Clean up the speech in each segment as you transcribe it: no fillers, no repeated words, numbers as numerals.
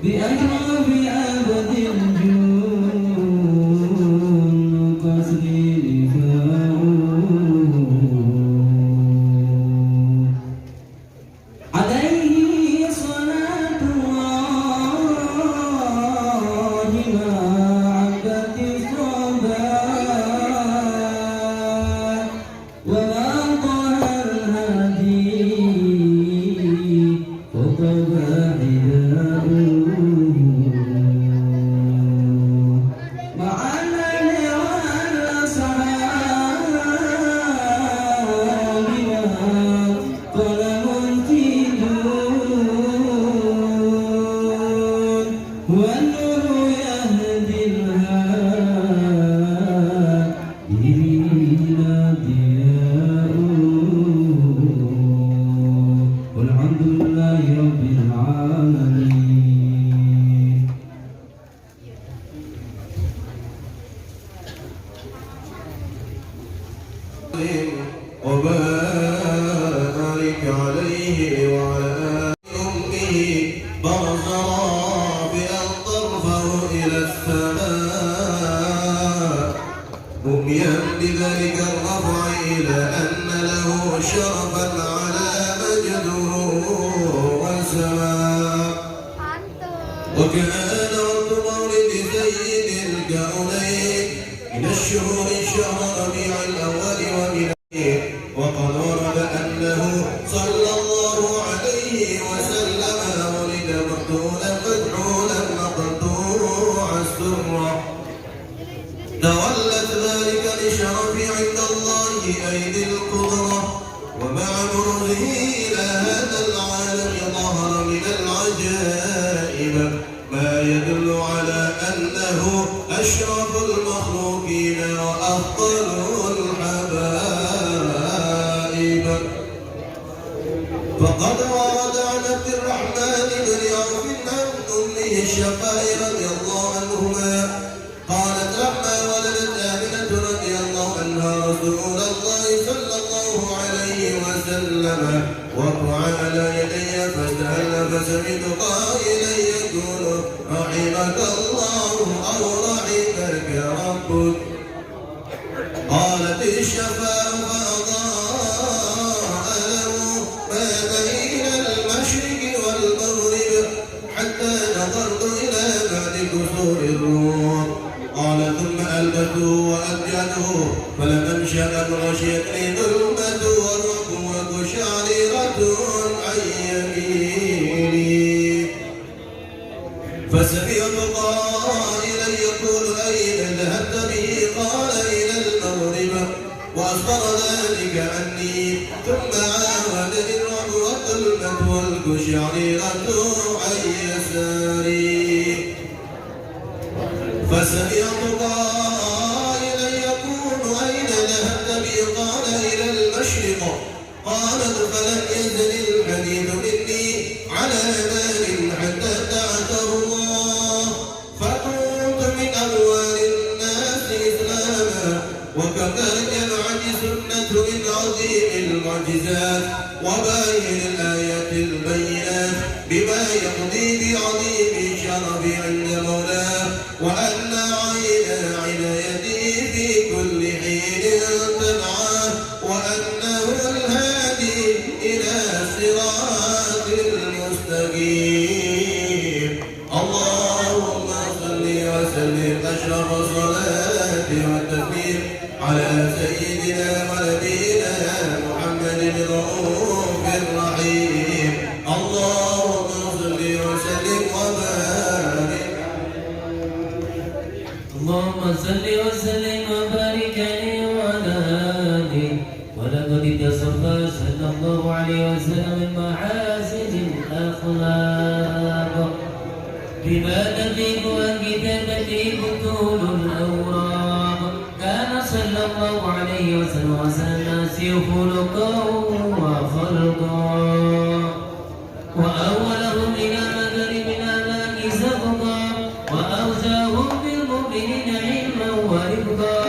بأشرف أبد الجود قصدي لفاؤه عليه صلاة الله ما عبت الصباح وما طه الهادي وطبع والنور يهدي الهادين ضياؤه والحمد لله رب العالمين. وبارك عليه وعلى أمه برزا بأن ترفع إلى السماء رميا بذلك الرفع إلى أن له شرفا على مجده والسماء. وكان وقت مولد سيد الكونين من الشهور شهر ربيع الأول ومن وقد ورد أنه صلى الله عليه وسلم ولد مقتولا مدعولا مقطوع السرة تولت ذلك لشرف عند الله أيدي القدرة. ومع بروزه إلى هذا العالم ظهر من العجائب ما يدل على أنه أشرف المخلوقين وأفضل الحبائب. فقد ورد عن عبد الرحمن بن عوف عن أمه الشفاء رضي الله عنهما قالت لما ولدت آمنة رضي الله عنها رسول الله صلى الله عليه وسلم وقع على يدي فسأل فسمعت قائلا يقول رحمك الله أو رحمك ربك. قالت الشفاء فأضاء له ما بين المشرق والمغرب حتى نظرت إلى بعد كسور الروم. قال ثم ألبته وأبجده فلم أمشى أن غشيتني ظلمة والرب وقشعريرة عن يميني فسمعت قائلا يقول أين ذهبت به؟ قال إلى المغرب وأخبر ذلك عني. ثم عاودني الرعب والظلمة والقشعريرة عن يساري فسمعت قائلا يقول أين ذهبت بي؟ قال إلى المشرق. قالت فلم يزل الحديث مني على بال حتى اتعته الله فكنت من أول الناس إسلاما. وكذلك جمعت سنة من عظيم المعجزات وباين الآيات البينات بما يقضي بعظيم شرف عند مولاه وأن عين عنايته في كل حين تنعاه وأنه الهادي إلى صراط المستقيم. اللهم صل وسلم أشرف الصلاة والتسليم على سيدنا ونبينا محمد الرؤوف الرحيم. اللهم صل وسلم وبارك. اللهم صل وسلم وبارك عليه وعلى آله. ولقد اتصف صلى الله عليه وسلم من محاسن الأخلاق بما تفيق عن كتابته بطول الأوراق. كان صلى الله عليه وسلم الناس خلقا وخلقا وأولهم إلى مثل من آلاء سبقا وأوزاهم بالمؤمنين علما ورفقا.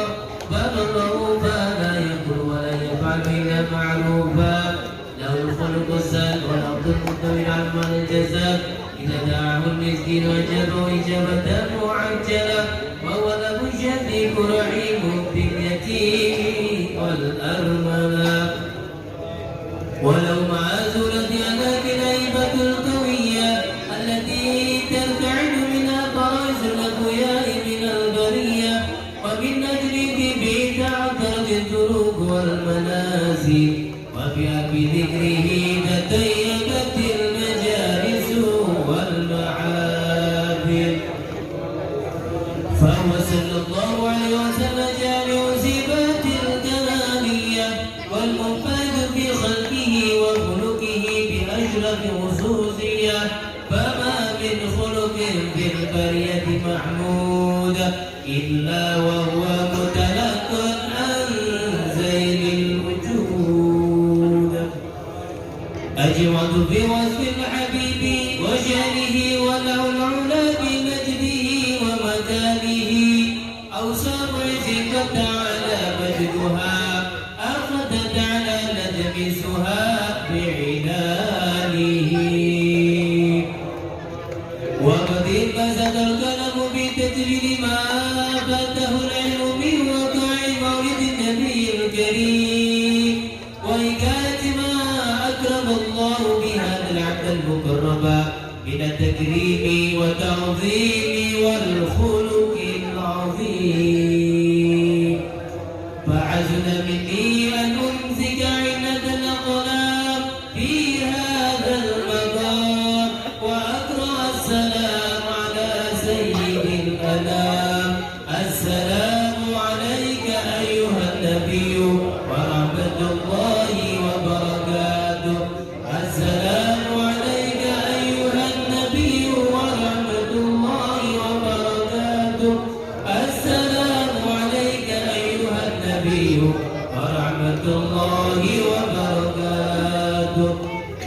فبلغه فلا يقول ولا يفعل إلا معروفا. له الخلق السائل والأرض المستوي على الجزاء إذا دعاه المسكين أجابه إجابة معجلة وهو له الشفيق رحيم باليتيم والأرملة ولو مع زولة أماكن هيبة القوية التي ترتعد منها فرائس الأقوياء من البرية وبالنجل به تعطرت الطرق والمنازل وبذكره تطيبت المجالس والمعابر فهو صلى الله عليه وسلم جامع صفات الكمالية والمنفرد في خلقه وخلقه بأشرف خصوصية فما من خلق في البرية محمود إلا وهو متلقى عن زين الوجود أجود في وصف الحبيب وشأنه وله العلا بمجده ومكانه أوصاف عز قد تعالى مجدها أخذت على نجمسها بعنانه وقد انبسط القلم بتدبير ما فاته العلم من وقع مولد النبي الكريم وحكاية ما أكرم الله بهذا العبد المقرب من التكريم والتعظيم والخلق العظيم فعزل مني أن أمسك عنة الأقلام في هذا المقام وأقرأ السلام على سيد الأنام السلام عليك أيها النبي ورحمة الله وبركاته السلام عليك أيها النبي ورحمة الله وبركاته السلام عليك أيها النبي ورحمة الله وبركاته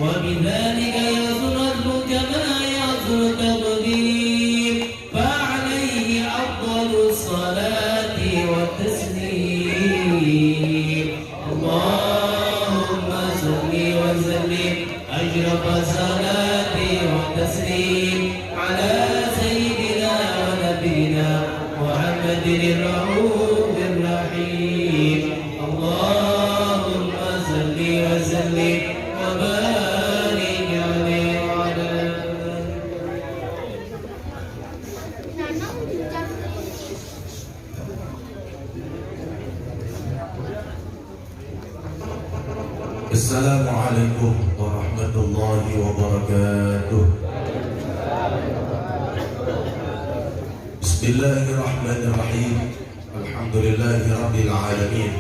وبذلك يصل اسمك ما يصل تقدير فعليه أفضل الصلاة والتسليم اللهم صل وسلم أشرف الصلاة والتسليم على سيدنا ونبينا محمد الرؤوف الرحيم اللهم صل وسلم وبارك عليه وعلى السلام عليكم ورحمة الله وبركاته. بسم الله الرحمن الرحيم. الحمد لله رب العالمين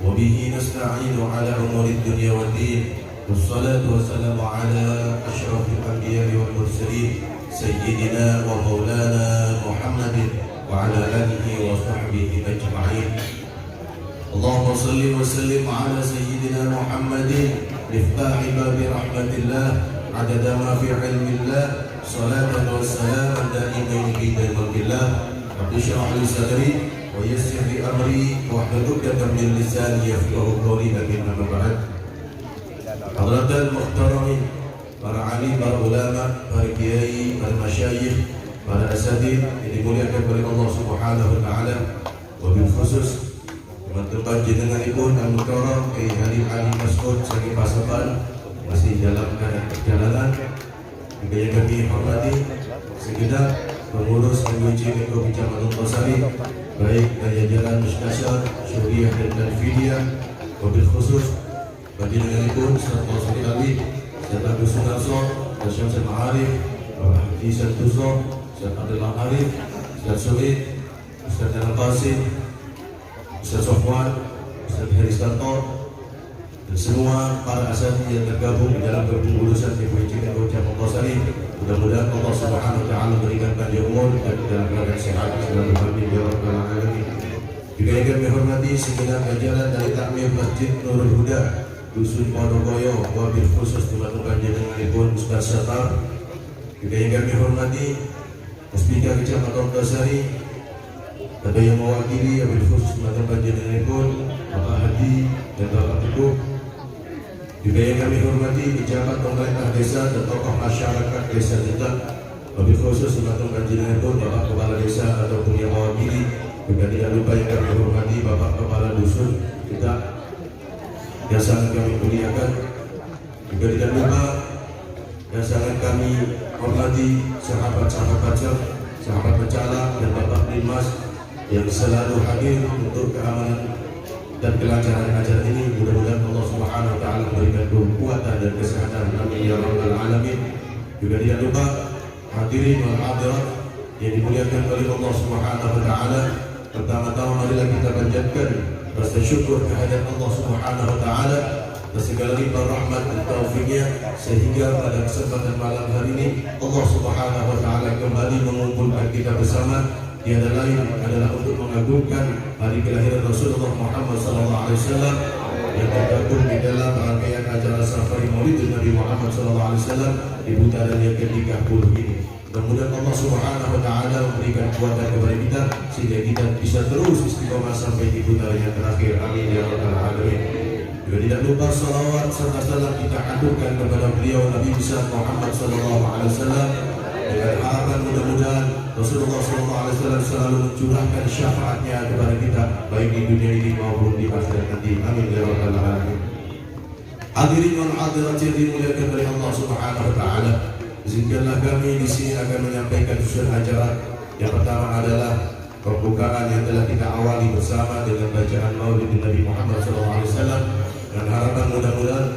وبه نستعين على أمور الدنيا والدين والصلاة والسلام على أشرف الأنبياء والمرسلين سيدنا ومولانا محمد وعلى آله وصحبه أجمعين. اللهم صل وسلم على سيدنا محمد مفتاح باب رحمة الله عدد ما في علم الله صلاة وسلاما دائمين في ملك الله. رب اشرح لي صدري ويسر لي أمري واحلل عقدة من لساني يفقهوا قولي. أما بعد. Hadratul muhtaramin, para alim, para ulama, para kiai, para masyayikh, para asatidz yang dimuliakan oleh Allah Subhanahu wa taala. Wabil khusus teman-teman jenenganipun al-mukarram Kiai Halim Ali Mas'ud saking Paseban masih dalam keadaan perjalanan. Juga yang kami hormati segenap pengurus MUJ Meko Kecamatan Tosari, baik dari jajaran Mustasyar, Syuriah dan Fidia. Wabil khusus bagi jenenganipun serta sekali serta Dusun Arso, Syamsul Ma'arif, Bapak Haji Santoso, Ustaz Abdul Arif, Ustaz Sulit, Ustaz Al Qasim, Ustaz Sofwan, Ustaz Heristanto, dan semua para asatidz yang tergabung di dalam kepengurusan MUJ Meko Kecamatan Tosari. Mudah-mudahan Allah Subhanahu wa taala memberikan panjang umur dan dalam keadaan sehat selalu. Amin ya rabbal alamin. Juga yang kami hormati segenap jajaran dari Takmir Masjid Nurul Huda Dusun Ponorogo, wabil khusus teman-teman jenenganipun Ustaz Syatar. Juga yang kami hormati Puspika Kecamatan Tosari, ada yang mewakili wabil khusus teman-teman jenenganipun Bapak Haji dan Bapak Teguh. Juga yang kami hormati pejabat pemerintah desa dan tokoh masyarakat desa kita, lebih khusus Selatung Kanjeng itu Bapak Kepala Desa ataupun yang mewakili. Juga tidak lupa yang kami hormati Bapak Kepala Dusun kita yang sangat kami muliakan. Juga tidak lupa yang sangat kami hormati sahabat-sahabat sahabat Pencala dan Bapak Dimas yang selalu hadir untuk keamanan dan kelancaran acara ini. Mudah-mudahan Allah Subhanahu wa taala memberikan kekuatan dan kesehatan. Amin ya rabbal alamin. Juga tidak lupa hadirin wal hadirat yang dimuliakan oleh Allah Subhanahu wa taala. Pertama-tama marilah kita panjatkan rasa syukur kehadirat Allah Subhanahu wa taala atas segala limpah rahmat dan taufiknya, sehingga pada kesempatan malam hari ini Allah Subhanahu wa taala kembali mengumpulkan kita bersama. Tiada lain adalah untuk mengagungkan hari kelahiran Rasulullah Muhammad SAW yang tergabung di dalam rangkaian acara Safari Maulid Nabi Muhammad SAW di putaran yang ke-30 ini. Mudah-mudahan Allah Subhanahu wa taala memberikan kekuatan kepada kita sehingga kita bisa terus istiqomah sampai di putaran yang terakhir. Amin ya rabbal alamin. Juga tidak lupa salawat serta salam kita aturkan kepada beliau Nabi besar Muhammad SAW dengan harapan mudah-mudahan Rasulullah SAW selalu mencurahkan syafaatnya kepada kita baik di dunia ini maupun di akhirat nanti. Amin ya rabbal alamin. Hadirin wal hadirat yang dimuliakan oleh Allah Subhanahu wa taala, izinkanlah kami di sini akan menyampaikan susunan acara. Yang pertama adalah pembukaan yang telah kita awali bersama dengan bacaan Maulid Nabi Muhammad SAW, dan harapan mudah-mudahan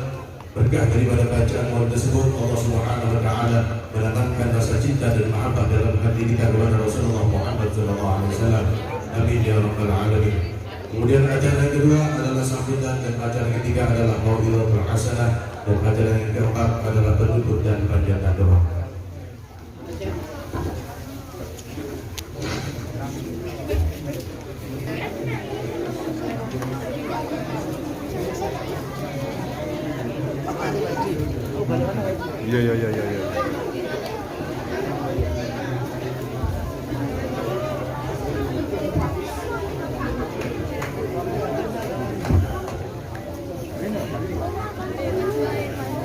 berkah daripada bacaan maulid tersebut Allah Subhanahu wa taala menanamkan rasa cinta dan mahabbah dalam hati kita kepada Rasulullah Muhammad SAW. Amin ya rabbal alamin. Kemudian acara yang kedua adalah sambutan, dan acara yang ketiga adalah mau'izatul hasanah, dan acara yang keempat adalah penutup dan panjatan doa. Ya.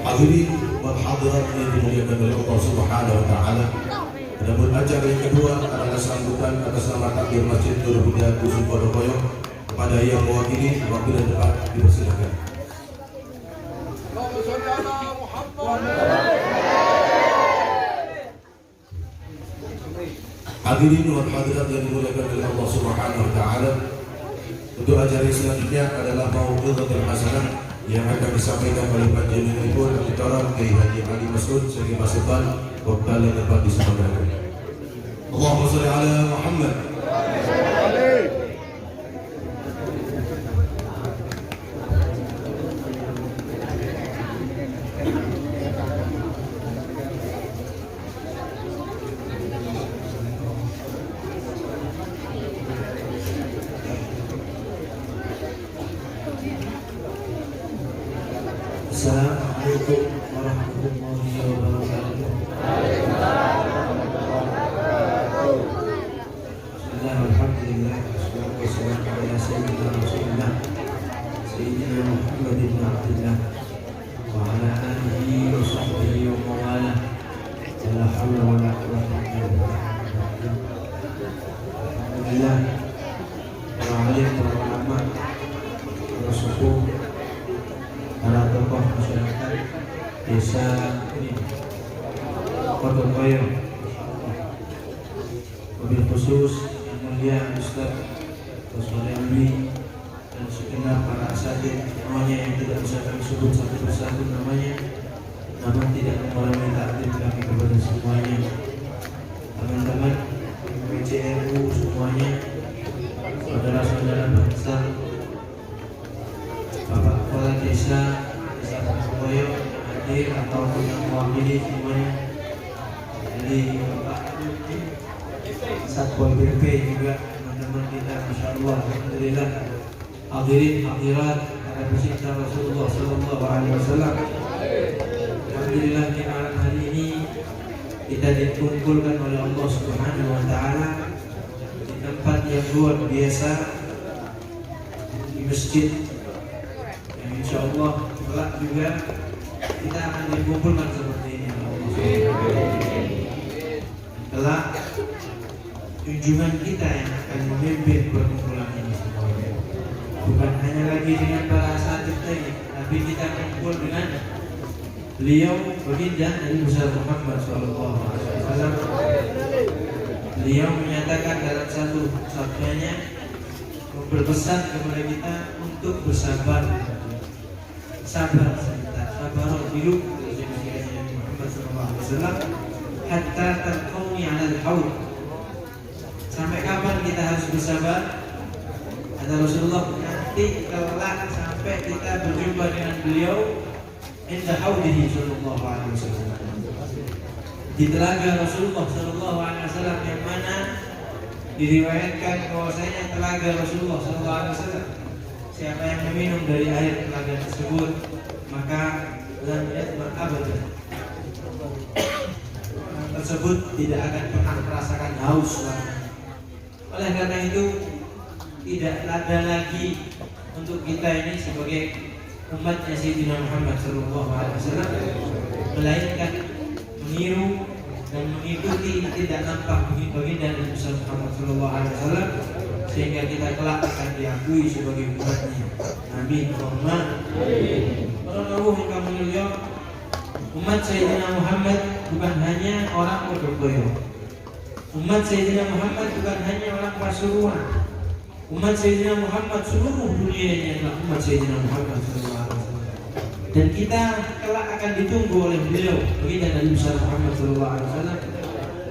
Hadirin wal hadirat yang dimuliakan oleh Allah Subhanahu wa taala. Adapun acara yang kedua adalah sambutan atas nama takbir Masjid Nurul Huda Dusun Podokoyo. Kepada yang mewakili waktu dan tempat dipersilakan. Hadirin wal hadirat yang dimuliakan oleh Allah Subhanahu wa taala. Untuk acara selanjutnya adalah mau'izatul hasanah yang akan disampaikan oleh Panjenengan Ibu Dr. Kiai Haji Ali Mas'ud Syekh Sultan waktu dan tempat disampaikan. Allahumma shalli ala Muhammad. Assalamualaikum warahmatullahi wabarakatuh. Bismillah, alhamdulillah, wassalatu wassalamu ala sayyidina Rasulillah Sayyidina Muhammad ibn Abdullah wa ala alihi wa sahbihi wa mawala. La hawla wa la quwwata illa billah. Alhamdulillah, para alim, para ulama, para suku, para tokoh masyarakat desa ini Podokoyo, wabil khusus yang mulia Ustaz Waswali dan segenap para asatidz semuanya yang tidak bisa kami sebut satu persatu namanya, namun tidak mengurangi takdim kami kepada semuanya. Teman-teman PCRU semuanya, saudara-saudara bangsa, Bapak Kepala Desa Podokoyo hadir ataupun yang mewakili semuanya, jadi Bapak Satpol PP juga, teman-teman kita, Masya Allah, alhamdulillah. Hadirin hadirat para pecinta Rasulullah SAW, alhamdulillah di malam hari ini kita dikumpulkan oleh Allah Subhanahu wa taala di tempat yang luar biasa, di masjid yang insya Allah kelak juga kita akan dikumpulkan seperti ini. Kelak junjungan kita yang akan memimpin perkumpulan ini semuanya. Bukan hanya lagi dengan para asatidz ini, tapi kita kumpul dengan beliau baginda Nabi Muhammad SAW. Beliau menyatakan dalam satu sabdanya, berpesan kepada kita untuk bersabar. Sabar sebentar, sabar hidup Nabi Muhammad SAW hatta tarqauni 'ala al-haud. Sampai kapan kita harus bersabar? Kata Rasulullah, nanti kelak sampai kita berjumpa dengan beliau inda haudihi sallallahu alaihi wasallam. Di telaga Rasulullah sallallahu alaihi wasallam yang mana diriwayatkan bahwasanya telaga Rasulullah sallallahu alaihi wasallam, siapa yang meminum dari air telaga tersebut maka lam yatma abadan, orang tersebut tidak akan pernah merasakan haus lagi. Oleh karena itu tidak ada lagi untuk kita ini sebagai umatnya Sayyidina Muhammad sallallahu alaihi wasallam melainkan meniru dan mengikuti tidak nampak baginda Nabi Muhammad sallallahu alaihi wasallam, sehingga kita kelak akan diakui sebagai umatnya. Amin. Allahumma amin. Yang kami mulia, umat Sayyidina Muhammad bukan hanya orang Bodoboyo. Umat Sayyidina Muhammad bukan hanya orang Pasuruan. Umat Sayyidina Muhammad seluruh dunia ini adalah umat Sayyidina Muhammad SAW. Dan kita kelak akan ditunggu oleh beliau baginda Nabi Muhammad SAW.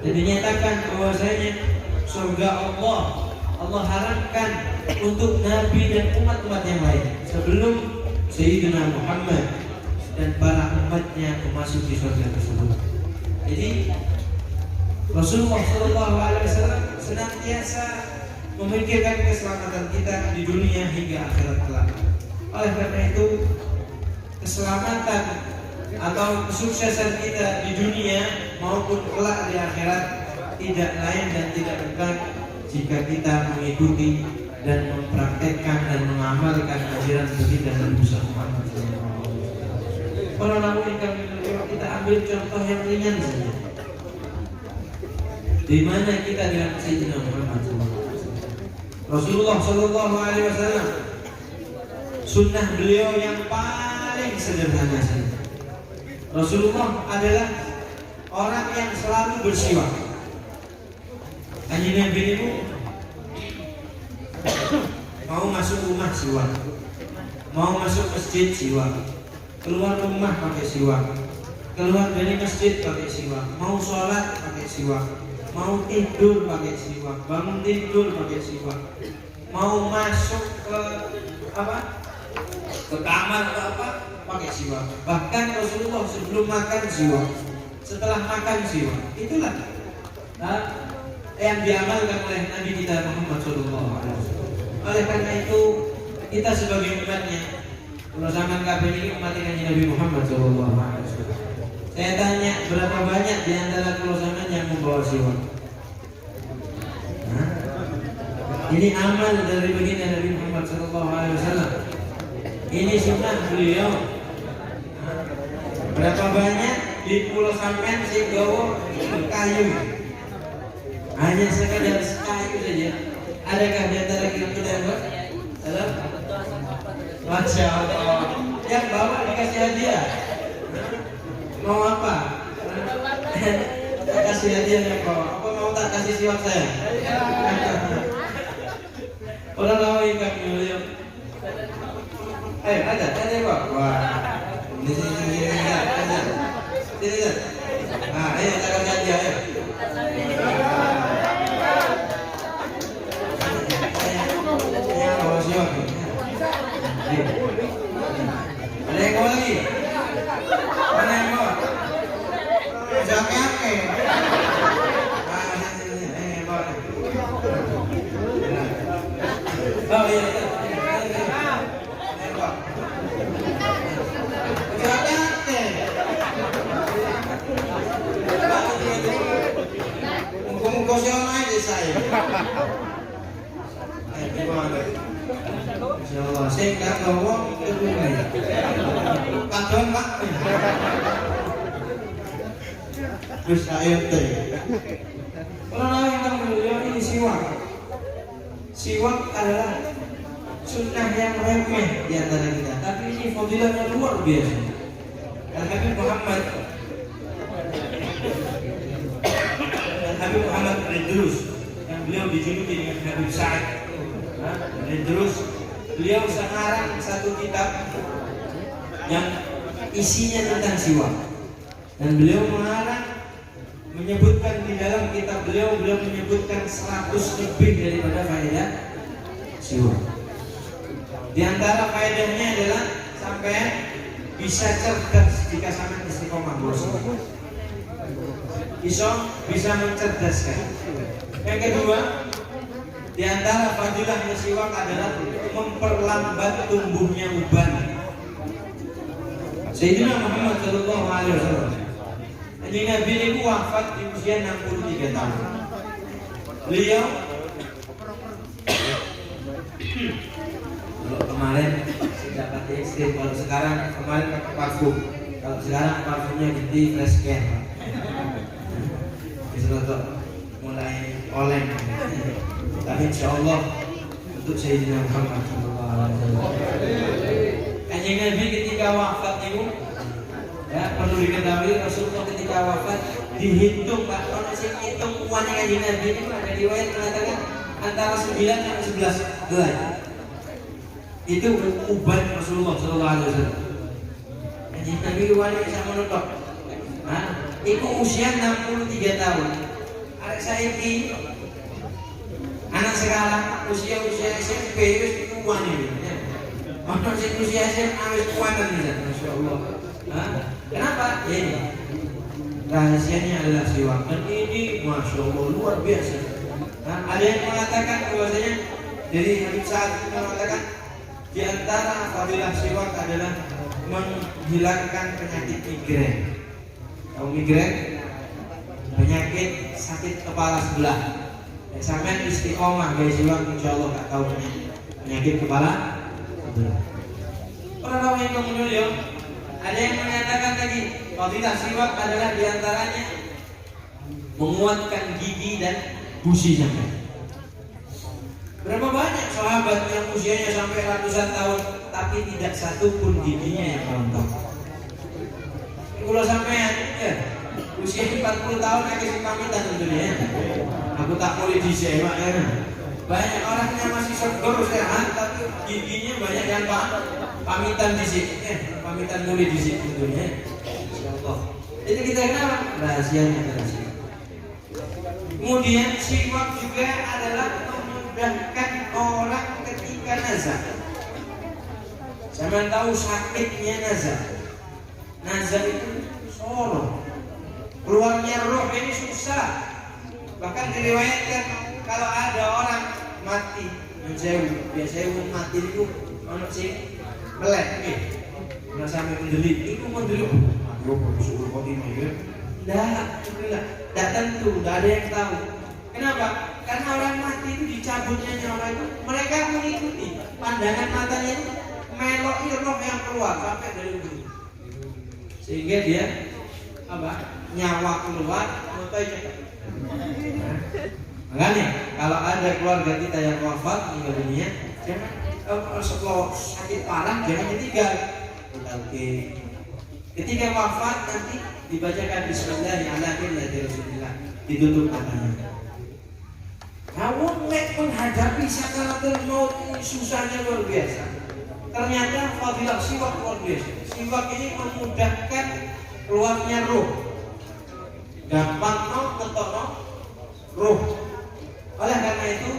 Dan dinyatakan bahwasanya surga Allah haramkan untuk Nabi dan umat-umat yang lain sebelum Sayyidina Muhammad dan para umatnya memasuki surga tersebut. Jadi Rasulullah SAW senantiasa memikirkan keselamatan kita di dunia hingga akhirat kelak. Oleh karena itu, keselamatan atau kesuksesan kita di dunia maupun kelak di akhirat tidak lain dan tidak bukan jika kita mengikuti dan mempraktekkan dan mengamalkan ajaran baginda Nabi Muhammad SAW. Para ulama kita ambil contoh yang ringan saja. Di mana kita dengan Sayyidina Muhammad SAW. Rasulullah Sallallahu Alaihi Wasallam, sunnah beliau yang paling sederhana saja. Rasulullah adalah orang yang selalu bersiwak. Kanjeng Nabi ini mau masuk rumah siwak, mau masuk masjid siwak, keluar rumah pakai siwak, keluar dari masjid pakai siwak, mau sholat pakai siwak, mau tidur pakai siwak, bangun tidur pakai siwak, mau masuk ke kamar atau apa pakai siwak. Bahkan Rasulullah sebelum makan siwak, setelah makan siwak. Itulah yang diamalkan oleh Nabi kita Muhammad SAW. Oleh karena itu kita sebagai umatnya, kalau zaman kabeh ini umat Nabi Muhammad SAW. Saya tanya, berapa banyak di antara keluarga yang membawa siwak? Ini amal dari baginda Nabi Muhammad SAW. Ini sunnah beliau. Berapa banyak di pulau sampean si gawa kayu? Hanya sekadar kayu saja. Adakah di antara kita yang buat? Masya Allah. Yang bawa dikasih hadiah. Mau apa? Kasih hadiah yang bawa. Apa mau tak kasih siwak saya? Orang tahu ikan mulia. Ada kok. Wah. Sini. Ah, ayo kita kasih hadiah ayo. Ya, bawa siwak. Ada yang bawa lagi? Mana yang bawa? Jangan oh iya. Muka-muka siapa aja saya. Gimana? Insyaallah saya nggak ngomong itu nih. Kadon Pak. Terus ART. Kalau yang beliau ini siwak. Siwak adalah sunnah yang remeh di antara kita, tapi ini fadilahnya luar biasa. Habib Muhammad Idrus yang beliau dijuluki dengan Habib Sa'ad Idrus, beliau sekarang satu kitab yang isinya tentang siwak, dan beliau menyebutkan di dalam kitab beliau menyebutkan 100 lebih daripada faedah siwak. Di antara faedahnya adalah sampai bisa cerdas jika sampai istiqomah bisa mencerdaskan. Yang kedua, di antara fadilahnya siwak adalah memperlambat tumbuhnya uban. Sayyidina Muhammad sallallahu alaihi wasallam, Nabi ini wafat di usia 63 tahun. Beliau kalau kemarin dapat ekstrim, kalau sekarang kemarin pakai parfum, kalau sekarang parfumnya ganti fresh can. Bisa mulai oleng. Tapi insya Allah untuk Sayyidina Muhammad SAW, Kanjeng Nabi ketika wafat itu, ya perlu diketahui Rasulullah ketika wafat dihitung Pak, kalau sih hitung uangnya Kanjeng Nabi itu ada riwayat mengatakan antara 9 sampai 11 helai. Itu uban Rasulullah SAW. Kanjeng Nabi uangnya bisa menutup. Nah, itu usia 63 tahun. Anak saya ini, anak sekarang usia SMP itu uangnya. Anak usia SMA itu uangnya, Masya Allah. Kenapa? Ya ini rahasianya adalah siwak, dan ini Masya Allah luar biasa. Ada yang mengatakan bahwasanya dari Habib Sa'ad mengatakan di antara fadilah siwak adalah menghilangkan penyakit migrain. Tahu migrain? Penyakit sakit kepala sebelah. Sampai istiqomah guys, siwak insyaallah gak tahu penyakit kepala sebelah. Para tahu yang mulia, ada yang menyatakan tadi fadilah siwak adalah diantaranya menguatkan gigi dan gusi sampai. Berapa banyak sahabat yang usianya sampai ratusan tahun tapi tidak satu pun giginya yang rontok. Kalau sampean ya usia 40 tahun akhirnya pamitan tentunya. Aku tak boleh disewa ya. Banyak orangnya masih segar sehat tapi giginya banyak yang pamitan di sini. Pamitan boleh di sini tentunya. Insyaallah. Jadi kita kenal rahasianya rahasia. Kemudian siwak juga adalah memudahkan orang ketika nazar. Jangan tahu sakitnya nazar. Nazar itu solo, keluarnya roh ini susah. Bahkan diriwayatkan kalau ada orang mati biasanya mati itu orang sih melek nih, nggak sampai mendelik itu mendelik. Aduh, bersyukur kau ini ya. Tidak tentu, tidak ada yang tahu. Kenapa? Karena orang mati itu dicabutnya nyawa itu, mereka mengikuti pandangan matanya itu meloki roh yang keluar sampai dari ujung, sehingga dia nyawa keluar mulai cepat. Makanya kalau ada keluarga kita yang wafat meninggal dunia, jangan setelah sakit parah jangan ditinggal. Oke. Ketika wafat nanti dibacakan Bismillahirrahmanirrahim, ditutup matanya. Kamu menghadapi sakaratul maut ini susahnya luar biasa. Ternyata fadilah siwak luar biasa. Siwak ini memudahkan keluarnya roh. Gampang ketok roh. Oleh karena itu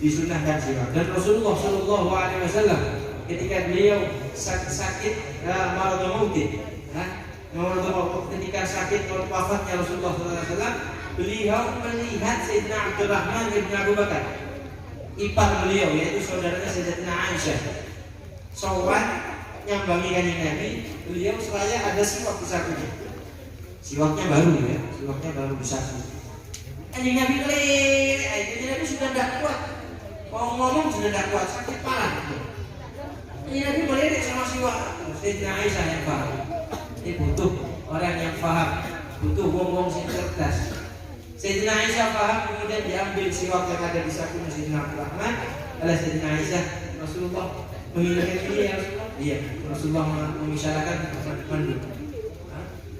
disunahkan siwak. Dan Rasulullah Shallallahu Alaihi Wasallam ketika beliau sakit maradul mautin, ketika sakit wafatnya Rasulullah SAW, beliau melihat Sayyidina Abdurrahman bin Abu Bakar, ipar beliau, yaitu saudaranya Sayyidatina Aisyah, sowan nyambangi Kanjeng Nabi. Beliau seraya ada siwak di sakunya. Siwaknya baru ya, siwaknya baru di saku. Kanjeng Nabi Nabi sudah tidak kuat Mau ngomong sudah tidak kuat, sakit parah. Ini Nabi melirik sama siwak. Sayyidina Aisyah yang paham. Ini butuh orang yang paham, butuh wong-wong sing cerdas. Sayyidina Aisyah paham, kemudian diambil siwak yang ada di saku Sayyidina Abdurrahman oleh Sayyidina Aisyah. Rasulullah menginginkan ini ya Rasulullah. Iya, Rasulullah mengisyaratkan mandu.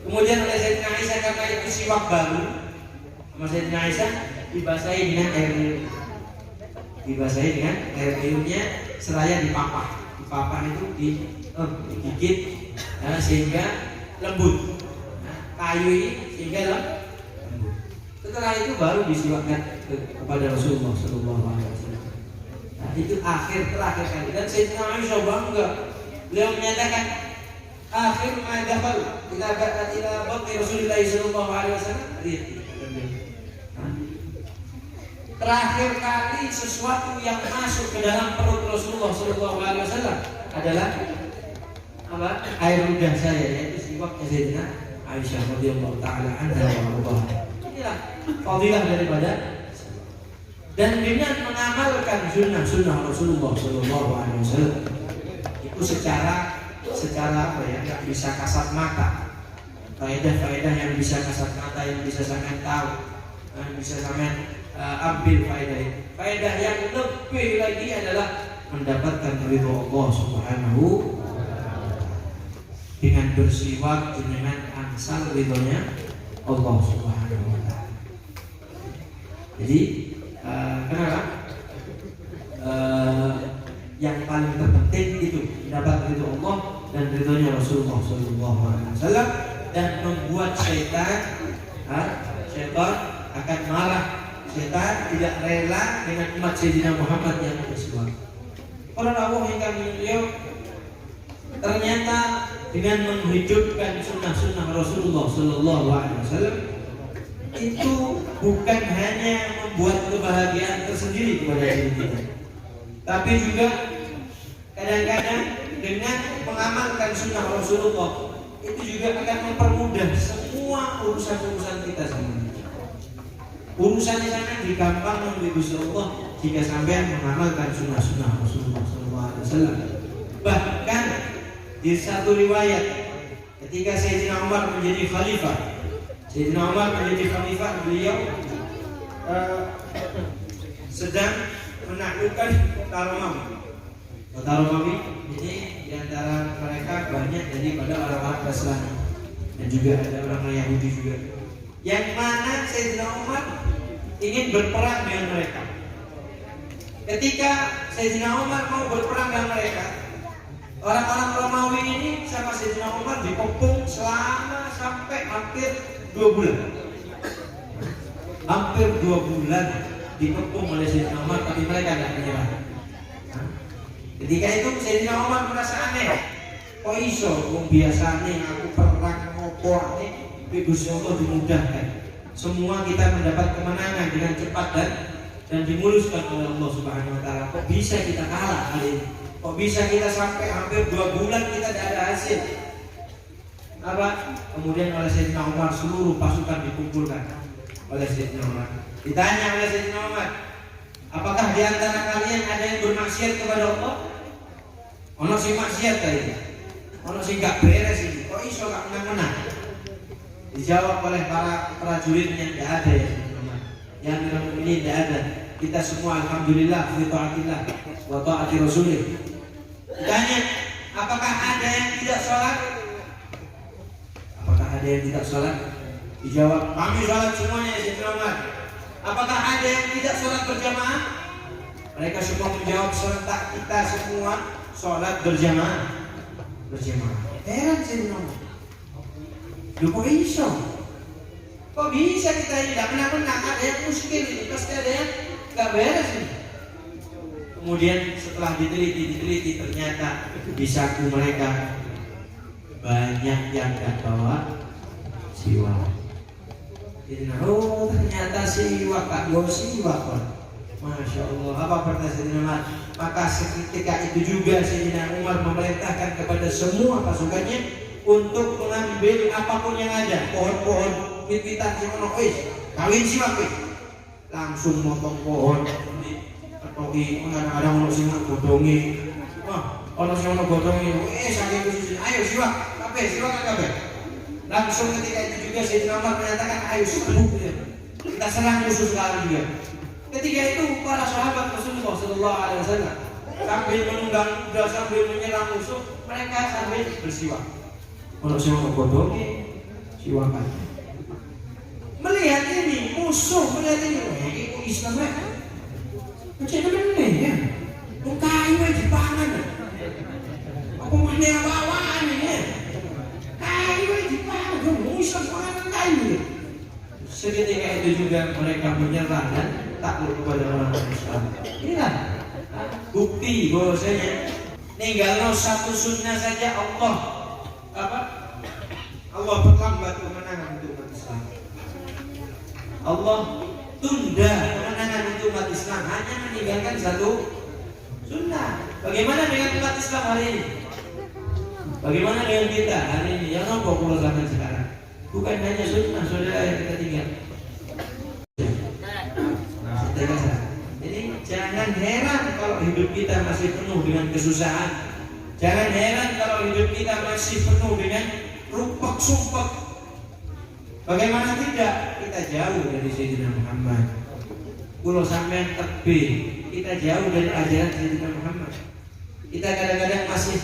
Kemudian oleh Sayyidina Aisyah karena itu siwak baru, sama Sayyidina Aisyah dibasahi dengan air liur. Dibasahi dengan air liurnya seraya dipapah. Dipapah itu digigit sehingga lembut. Kayu ini sehingga lembut. Setelah itu baru disiwakkan kepada Rasulullah Sallallahu Alaihi Wasallam. Nah, itu terakhir kali. Dan Sayyidina Aisyah bangga. Beliau menyatakan akhir ma dakhal ila batni Rasulullah Sallallahu Alaihi Wasallam. Terakhir kali sesuatu yang masuk ke dalam perut Rasulullah Sallallahu Alaihi Wasallam adalah apa? Air ludah saya, yaitu siwaknya Sayyidina Aisyah radhiyallahu taala anha wa radhiya. Inilah fadilah daripada dan dengan mengamalkan sunnah Rasulullah Sallallahu Alaihi Wasallam itu secara apa ya, nggak bisa kasat mata. Faedah-faedah yang bisa kasat mata, yang bisa sampai tahu, yang bisa sampai ambil faedah yang lebih lagi adalah mendapatkan ridho Allah Subhanahu dengan bersiwak dengan angsal ridhonya Allah Subhanahu wa taala. Jadi kenapa? Yang paling terpenting itu mendapat ridho Allah dan ridhonya Rasulullah Sallallahu Alaihi Wasallam, dan membuat syaitan akan marah. Syaitan tidak rela dengan umat Sayyidina Muhammad yang bersiwak. Para rawuh ingkang beliau ternyata dengan menghidupkan sunnah Rasulullah Sallallahu Alaihi Wasallam itu bukan hanya membuat kebahagiaan tersendiri kepada diri kita, tapi juga kadang-kadang dengan mengamalkan sunnah Rasulullah itu juga akan mempermudah semua urusan-urusan kita sendiri. Urusannya sangat digampang oleh Gusti Allah jika sampai mengamalkan sunnah Rasulullah SAW. Bahkan di satu riwayat ketika Sayyidina Umar menjadi khalifah, beliau sedang menaklukkan kota Romawi. Ini diantara mereka banyak daripada orang-orang Nasrani dan juga ada orang Yahudi juga. Yang mana Sayyidina Umar ingin berperang dengan mereka. Ketika Sayyidina Umar mau berperang dengan mereka, orang-orang Romawi ini sama Sayyidina Umar dikepung selama sampai hampir 2 bulan. Hampir 2 bulan dikepung oleh Sayyidina Umar, tapi mereka tidak menyerah. Ketika itu Sayyidina Umar merasa aneh. Kok iso wong biasane aku perang ngopo nek Gusti Allah dimudahkan. Semua kita mendapat kemenangan dengan cepat dan dimuluskan oleh Allah Subhanahu wa taala. Kok bisa kita kalah kali ini? Kok bisa kita sampai hampir 2 bulan kita tidak ada hasil? Apa? Kemudian oleh Sayyidina Umar seluruh pasukan dikumpulkan oleh Sayyidina Umar. Ditanya oleh Sayyidina Umar, apakah di antara kalian ada yang bermaksiat kepada Allah? Ono sing maksiat tadi. Ono sing gak beres ini. Kok iso gak menang-menang? Dijawab oleh para prajuritnya, tidak ada ya teman-teman. Yang ini tidak ada. Kita semua alhamdulillah fi taatillah wa taati rasulih. Ditanya, apakah ada yang tidak sholat? Dijawab, kami sholat semuanya ya Sayyidina Umar. Apakah ada yang tidak sholat berjamaah? Mereka semua menjawab, serentak kita semua sholat berjamaah. Heran Sayyidina Umar. Kok bisa? Kok bisa kita ini tidak menang-menang? Ada yang muskil ini, pasti ada yang gak beres ini. Kemudian setelah diteliti ternyata di saku mereka banyak yang gak bawa siwak. Ternyata siwak, Kak Go siwak. Masya Allah. Apa pertanyaan Sayyidina Umar? Maka seketika itu juga Sayyidina Umar memerintahkan kepada semua pasukannya untuk mengambil apapun yang ada, pohon-pohon, pipitan, kawin siwak, langsung motong pohon, toki kadang-kadang ono sing godhongi. Wah, ono sing ono godhongi. Saking khusus. Ayo siwak kabeh. Langsung ketika itu juga Sayyidina Umar menyatakan ayo sebut ya. Kita serang musuh sekarang juga. Ketika itu para sahabat Rasulullah Sallallahu Alaihi Wasallam sambil menunggang kuda sambil menyerang musuh, mereka sambil bersiwak. Kalau siwak godhongi, siwakan. Melihat ini musuh, melihat ini, itu Islam ya. Macam mana ya? Kayu di pangan. Apa mana bawaan ini? Kayu di pangan, musuh pangan kayu. Seketika itu juga mereka menyerah dan takluk kepada orang Islam. Inilah bukti bahwasanya ninggalno satu sunnah saja Allah perlambat kemenangan untuk umat Islam. Allah tunda kemenangan untuk umat Islam hanya meninggalkan satu sunnah. Bagaimana dengan umat Islam hari ini? Bagaimana dengan kita hari ini? Yang nampak pulau zaman sekarang bukan hanya sunnah saudara yang kita tinggal. Jadi jangan heran kalau hidup kita masih penuh dengan kesusahan. Jangan heran kalau hidup kita masih penuh dengan rupak sumpek. Bagaimana tidak? Kita jauh dari Sayyidina Muhammad. Pulau sampean tebe, kita jauh dari ajaran Sayyidina Muhammad. Kita kadang-kadang masih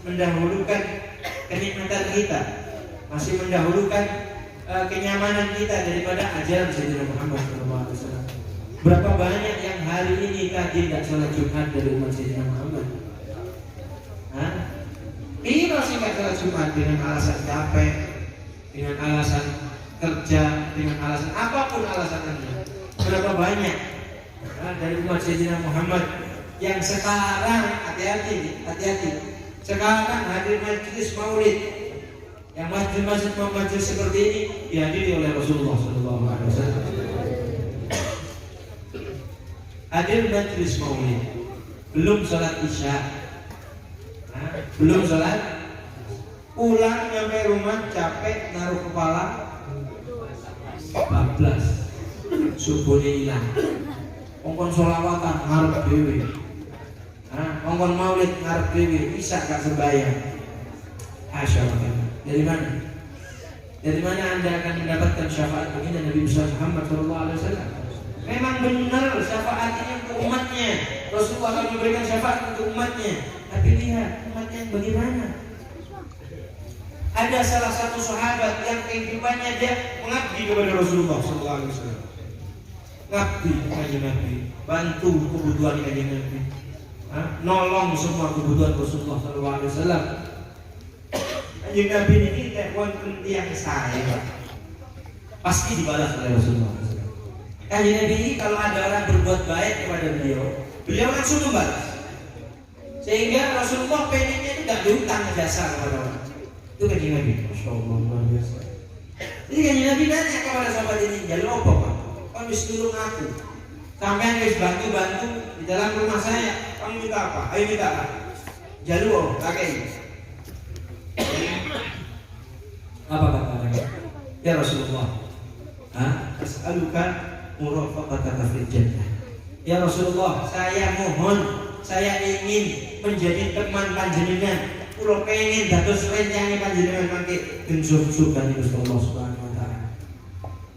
mendahulukan kenikmatan kita, masih mendahulukan kenyamanan kita daripada ajaran Sayyidina Muhammad SAW. Berapa banyak yang hari ini tidak sholat Jumat dari umat Sayyidina Muhammad? Ini masih tidak sholat Jumat dengan alasan capek, dengan alasan kerja, dengan alasan apapun alasannya. Berapa banyak dari umat Sayyidina Muhammad yang sekarang hati-hati. Sekarang hadir majelis maulid, yang majelis seperti ini dihadiri oleh Rasulullah SAW. Hadir majelis maulid, belum sholat isya, belum sholat, pulang nyampe rumah capek naruh kepala, bablas, subuhnya hilang, ongkon sholawatan ngarep dewe, ongkon maulid ngarep dewe, bisa gak sembahyang. Asyaallah. Dari mana? Dari mana anda akan mendapatkan syafaat begini Nabi Muhammad SAW? Memang benar syafaat ini untuk umatnya. Rasulullah akan memberikan syafaat untuk umatnya. Tapi lihat umatnya yang bagaimana? Ada salah satu sahabat yang kehidupannya dia mengabdi kepada Rasulullah SAW. Ngabdi kepada Nabi, bantu kebutuhan kanjeng Nabi, nolong semua kebutuhan Rasulullah SAW. Kanjeng Nabi ini wonten tiyang saya pasti dibalas oleh Rasulullah. Kanjeng Nabi ini kalau ada orang berbuat baik kepada beliau langsung membalas. Sehingga Rasulullah pengennya itu tidak diutang jasa kepada orang. Itu kanjeng Nabi. Masya Allah, luar biasa. Jadi kanjeng Nabi nanya kepada sahabat ini, jalur apa Pak? Kamu bisa tolong aku. Sampai guys bantu di dalam rumah saya. Kamu minta apa? Ayo minta apa? Jalur kakek. Apa kata ya Rasulullah? As'aluka murafaqataka fil jannah. Ya Rasulullah, saya mohon, saya ingin menjadi teman panjenengan. Kulo pengen dados rencange panjenengan mangke den surga Gusti Allah Subhanahu wa taala.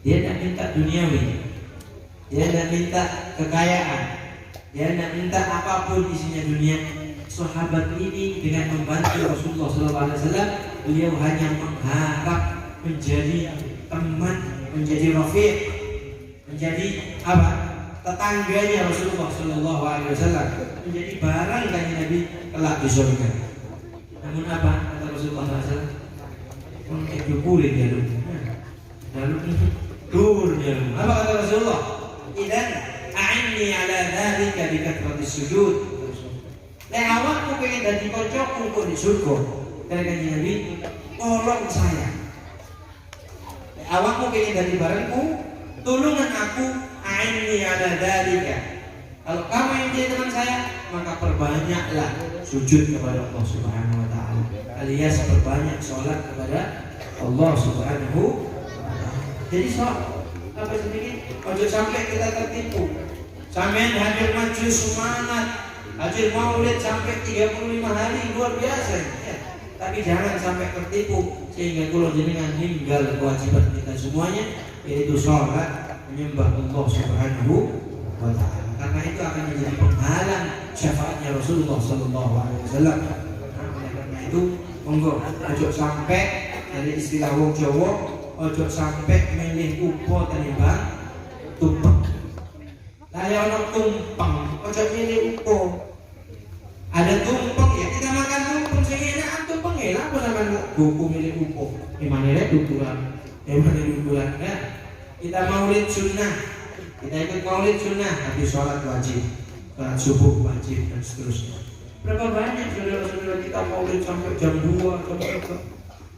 Dia tidak minta duniawi. Dia tidak minta kekayaan. Dia tidak minta apapun isinya dunia. Sahabat ini dengan membantu Rasulullah SAW, beliau hanya mengharap menjadi teman, menjadi rafiq, menjadi apa? Tetangganya Rasulullah SAW, menjadi barang kanjeng Nabi kelak di surga. Namun apa kata Rasulullah SAW? Menghidupuri dia lalu turnya. Apa kata Rasulullah? Idan a'inni ala dzalika bi kathratis sujud. Nek awakmu pengen dadi kancaku kok di surga, kata kanjeng Nabi, tolong saya. Nek awakmu pengen dadi barengku, tolongan aku, a'inni ala dzalika. Kalau kamu yang jadi teman saya, maka perbanyaklah sujud kepada Allah Subhanahu wa taala. Alias perbanyak sholat kepada Allah Subhanahu wa taala. Jadi apa sedikit, ojo sampai kita tertipu. Sampean hadir majelis semangat, hadir maulid sampai 35 hari, luar biasa ya. Tapi jangan sampai tertipu sehingga kula jenengan ninggal kewajiban kita semuanya, yaitu sholat menyembah Allah Subhanahu wa taala. Karena itu akan menjadi penghalang syafaatnya Rasulullah sallallahu alaihi wasallam. Oleh karena itu monggo ojo sampai dari istilah wong Jawa, ojo sampai milih upo tenimbang tumpeng. Lah ono tumpeng, ojo milih upo. Ada tumpeng ya kita makan tumpeng sing enak tumpeng ya apa namanya buku milih upo. Gimana rek duduran? Gimana duduran ya? Kita maulid sunnah. Kita ikut maulid sunnah, tapi sholat wajib, sholat subuh wajib dan seterusnya. Berapa banyak saudara-saudara kita maulid sampai jam 2, jam 3.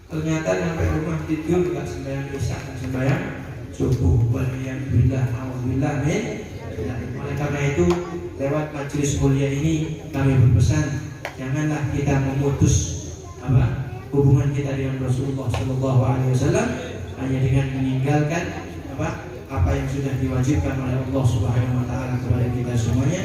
Ternyata sampai rumah tidur nggak sembahyang isya dan sembahyang subuh. Walhamdulillah, alhamdulillah, amin. Oleh karena itu lewat majelis mulia ini kami berpesan, janganlah kita memutus hubungan kita dengan Rasulullah Sallallahu Alaihi Wasallam hanya dengan meninggalkan apa yang sudah diwajibkan oleh Allah Subhanahu Wa Taala kepada kita semuanya,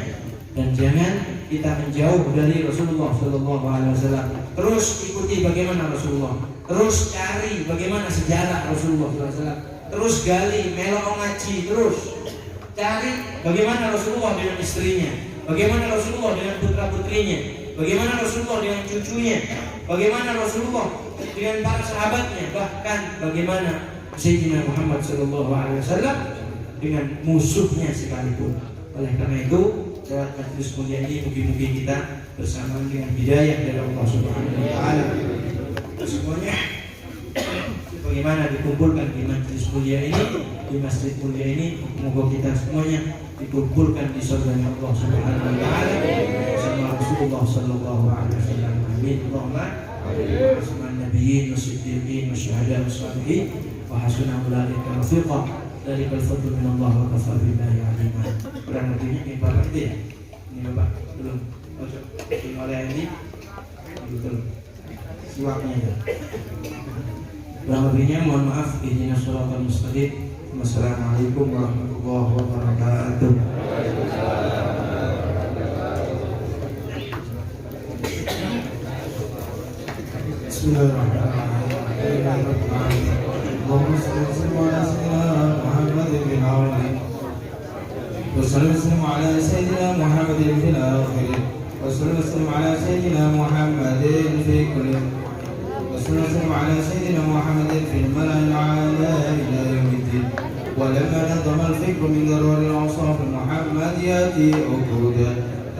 dan jangan kita menjauh dari Rasulullah Sallallahu Alaihi Wasallam. Terus ikuti bagaimana Rasulullah, terus cari bagaimana sejarah Rasulullah Sallallahu Alaihi Wasallam, terus gali melok ngaji, terus cari bagaimana Rasulullah dengan istrinya, bagaimana Rasulullah dengan putra putrinya, bagaimana Rasulullah dengan cucunya, bagaimana Rasulullah dengan para sahabatnya, bahkan bagaimana Sayyidina Muhammad Sallallahu Alaihi Wasallam dengan musuhnya sekalipun. Oleh karena itu lewat majelis mulia ini mungkin kita bersama dengan hidayah dari Allah Subhanahu Wa Taala semuanya, bagaimana dikumpulkan di majelis mulia ini, di masjid mulia ini. Semoga kita semuanya dikumpulkan di surganya Allah Subhanahu Wa Taala bersama Rasulullah Sallallahu Alaihi Wasallam. Amin. Allahumma bersama nabiyyin wasiddiqin wasyuhada wassalihin wa hasuna ulaika rafiqa. Dari al-fadl min Allah wa kafa billahi alima. Kurang lebihnya ini Bapak itu ya? Ini Bapak belum. Ojo. Ini oleh ini betul. Siwaknya ya. Kurang lebihnya mohon maaf. Ihdinas shiratal mustaqim. Wassalamualaikum warahmatullahi wabarakatuh. Bismillahirrahmanirrahim. Allahumma salli ala sayyidina Muhammadin fil awwalin wa salli wa sallim ala sayyidina Muhammadin fil akhirin wa salli wa sallim ala sayyidina Muhammadin fi kulli wa salli wa sallim ala sayyidina Muhammadin fil mala'il a'la ila yaumiddin. ولما نظم الفكر من ضرور الأوصاف المحمديات عقودا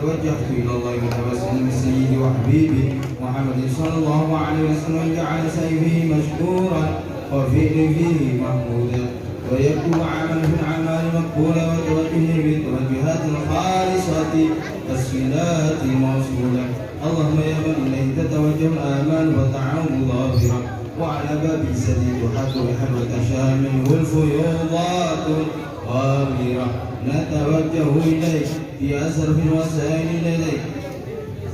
توجهت إلى الله متوسلا بسيدي وحبيبي محمد صلى الله عليه وسلم جعل سيفه مشكورا وفعل فيه محمودا ويكون عمل في الأعمال مقبولا وتوجهه بالتوجهات الخالصة الصلات موصولا. اللهم يا من إليه تتوجه الآمال وتعاون ظاهرا وعلى باب السديد حتى حلوة شامل والفيوضات غامرة نتوجه إليك في أسرف الوسائل إليك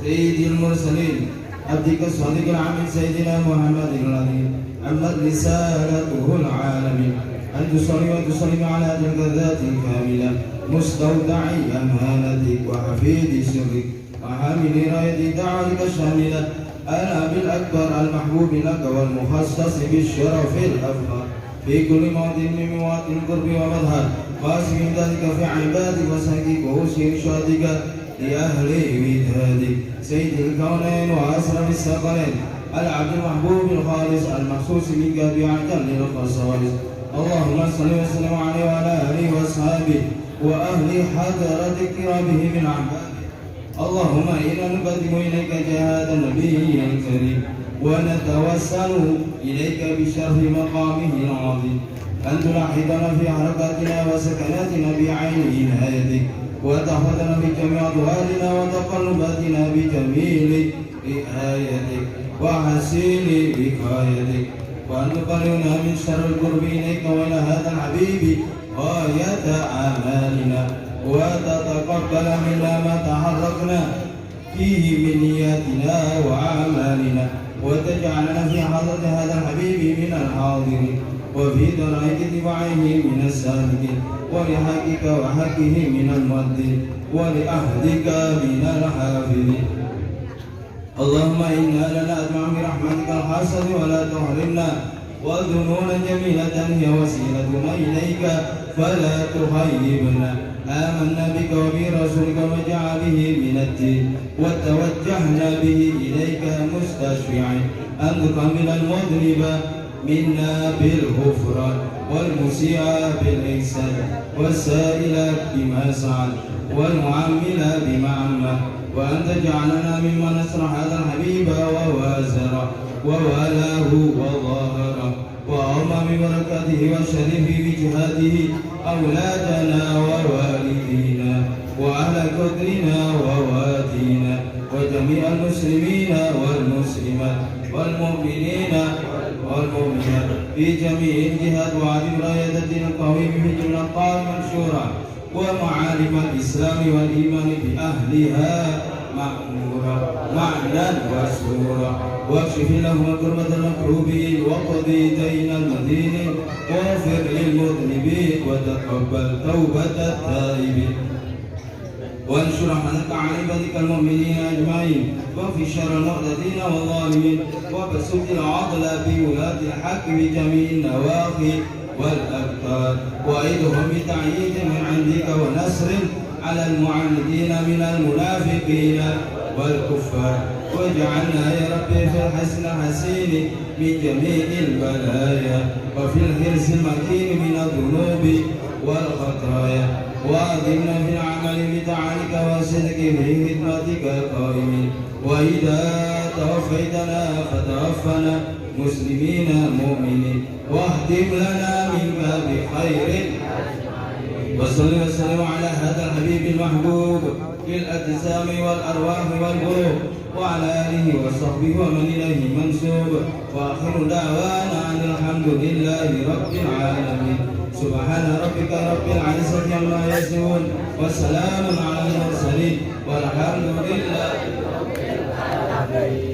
سيد المرسلين عبدك الصادق العميد سيدنا محمد الذي أمت رسالته العالمين أن تصلي وتسلم على تلك الذات الكاملة مستودعي أمانتك وحفيد سرك وحامل راية دعوتك الشاملة الأب الأكبر المحبوب لك والمخصص بالشرف الأفضل في كل موطن من مواطن القرب ومظهر قاسم ذلك في عبادك وسهدك ووسع إرشادك لأهل ودادك سيد الكونين وأسرف الثقلين العبد المحبوب الخالص المخصوص منك بأعجل الخصائص. اللهم صل وسلم عليه وعلى آله وأصحابه وأهل حضرة كرامه من عباده. اللهم إنا نقدم إليك جهاد النبي الكريم ونتوسل إليك بشرف مقامه العظيم أن تلاحظنا في حركاتنا وسكناتنا بعين عنايتك وتحفظنا بجميع أضوالنا وتقلباتنا بجميل رعايتك وحسين وقايتك وأن تقربنا من شر القرب إليك وإلى هذا الحبيب غاية آمالنا وتتقبل منا ما تحركنا فيه من نياتنا وأعمالنا وتجعلنا في حضرة هذا الحبيب من الحاضرين وفي درجة اتباعه من السالكين ولحقك وحقه من المؤدين ولأهلك من الحافظين. اللهم إنا لا نطمع برحمتك الخاصة ولا تحرمنا وذنونا جميلة هي وسيلتنا إليك فلا تخيبنا. آمنا بك وبرسولك وجاء به من الدين وتوجهنا به إليك مستشفعين أن تكمل المذنب منا بالغفران والمسيء بالإحسان والسائل بما سعد والمعمل بما عمل، وأن تجعلنا ممن نصر هذا الحبيب ووازره ووالاه وظاهره وأعم ببركاته والشريف بجهاده أولادنا ووالدينا وأهل قدرنا ووادينا وجميع المسلمين والمسلمات والمؤمنين والمؤمنات في جميع الجهات وعدم راية الدين القويم في جملة القائم منشورا ومعالم الإسلام والإيمان بأهلها مأمورا معنى وسورا، واكشف لهم كربة المكروبين وقضي دين المدينين واغفر للمذنبين وتقبل توبة التائبين وانشر رحمتك على عبادك المؤمنين أجمعين وفي شر المعتدين والظالمين وبسط العدل بولاة الحق بجميع النواحي والأبطال وأيدهم بتعييد من عندك ونصر على المعاندين من المنافقين والكفار، واجعلنا يا ربي في الحسن حسين من جميع البلايا وفي الحرص المكين من الذنوب والخطايا، وأدمنا في العمل بطاعتك والصدق في خدمتك قائمين، وإذا توفيتنا فتوفنا مسلمين مؤمنين واهدم لنا منك بخير. وصل وسلم على هذا الحبيب المحبوب للأجسام والأرواح والقلوب وعلى آله وصحبه ومن إليه منسوب، وآخر دعوانا أن الحمد لله رب العالمين. سبحان ربك رب العزة عما يصفون وسلام على المرسلين والحمد لله رب العالمين.